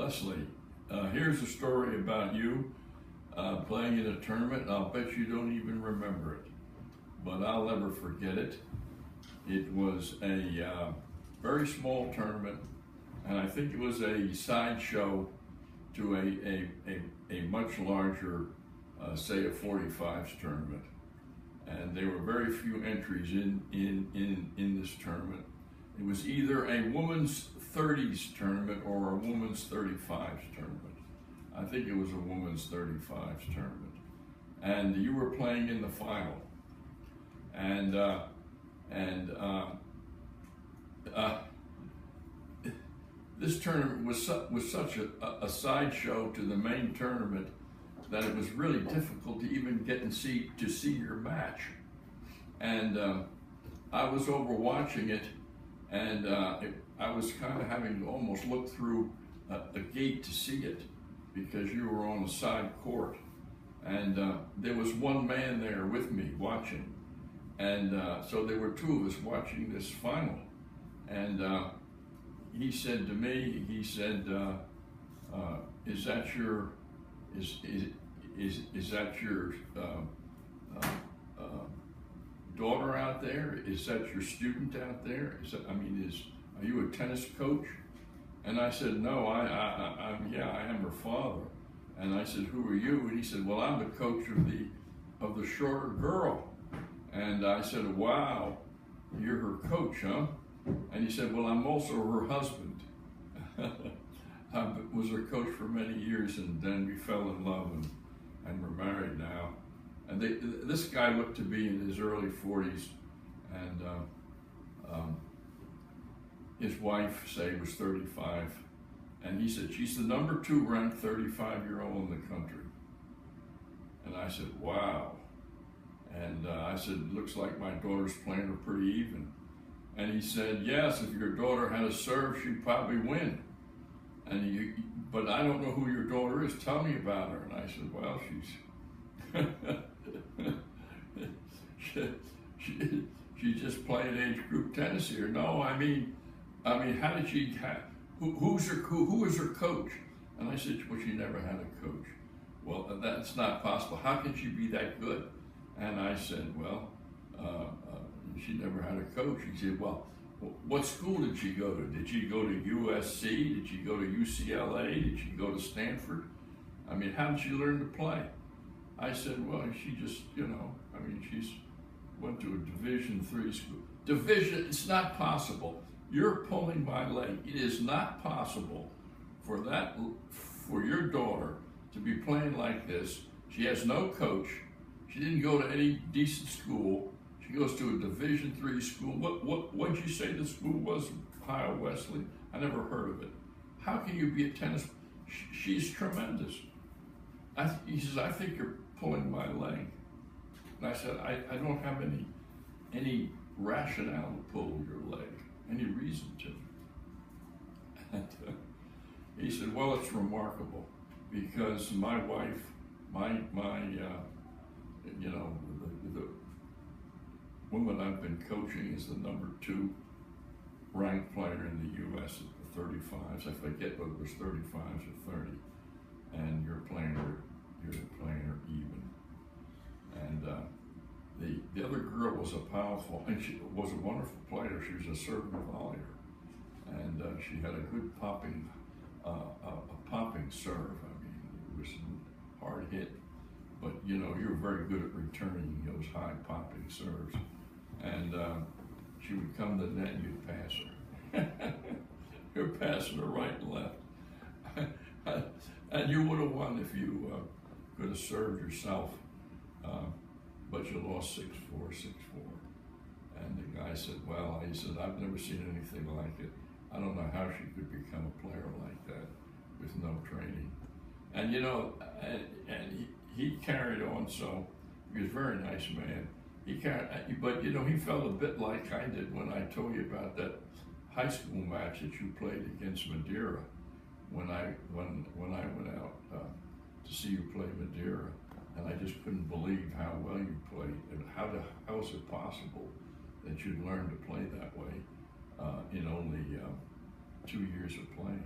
Leslie, here's a story about you playing in a tournament. I'll bet you don't even remember it, but I'll never forget it. It was a very small tournament, and I think it was a sideshow to a much larger, say a 45s tournament. And there were very few entries in this tournament. It was either a women's 30s tournament or a women's 35s tournament. I think it was a women's 35s tournament. And you were playing in the final. And this tournament was such a sideshow to the main tournament that it was really difficult to even get to see your match. And I was over watching it, and I was kind of having to almost look through a gate to see it because you were on the side court. And there was one man there with me watching. And so there were two of us watching this final. And he said to me, he said, is that your daughter out there? Is that your student out there? Are you a tennis coach? And I said, no, I am her father. And I said, who are you? And he said, well, I'm the coach of the shorter girl. And I said, wow, you're her coach, huh? And he said, well, I'm also her husband. I was her coach for many years, and then we fell in love and we're married now. And this guy looked to be in his early 40s, and his wife, say, was 35. And he said, she's the number 2 ranked 35-year-old in the country. And I said, wow. And I said, looks like my daughter's playing her pretty even. And he said, yes, if your daughter had a serve, she'd probably win. But I don't know who your daughter is. Tell me about her. And I said, well, she's just playing age group tennis here. No, I mean, how did she? Who is her coach? And I said, well, she never had a coach. Well, that's not possible. How can she be that good? And I said, well, she never had a coach. He said, well, what school did she go to? Did she go to USC? Did she go to UCLA? Did she go to Stanford? I mean, how did she learn to play? I said, well, she just, she's went to a Division III school. It's not possible. You're pulling my leg. It is not possible for your daughter to be playing like this. She has no coach. She didn't go to any decent school. She goes to a Division III school. What'd you say the school was? Ohio Wesley? I never heard of it. How can you be a tennis? She's tremendous. He says, I think you're pulling my leg. And I said, I don't have any rationale to pull your leg, any reason to. And he said, well, it's remarkable because my wife, the woman I've been coaching is the number 2 ranked player in the U.S. at the 35s. I forget whether it was 35s or 30. And you're playing her even. And the other girl was and she was a wonderful player. She was a serve and volleyer, and she had a good popping serve. I mean, it was a hard hit, but you're very good at returning those high popping serves. And she would come to the net and you'd pass her. You're passing her right and left. And you would have won if you could have served yourself, but you lost 6-4, 6-4. And the guy said, well, he said, I've never seen anything like it. I don't know how she could become a player like that with no training. And and he carried on, so he was a very nice man. But he felt a bit like I did when I told you about that high school match that you played against Madeira. When I went out to see you play Madeira, and I just couldn't believe how well you played, and how is it possible that you'd learn to play that way in only 2 years of playing.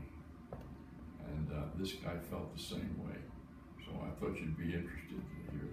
And this guy felt the same way. So I thought you'd be interested to hear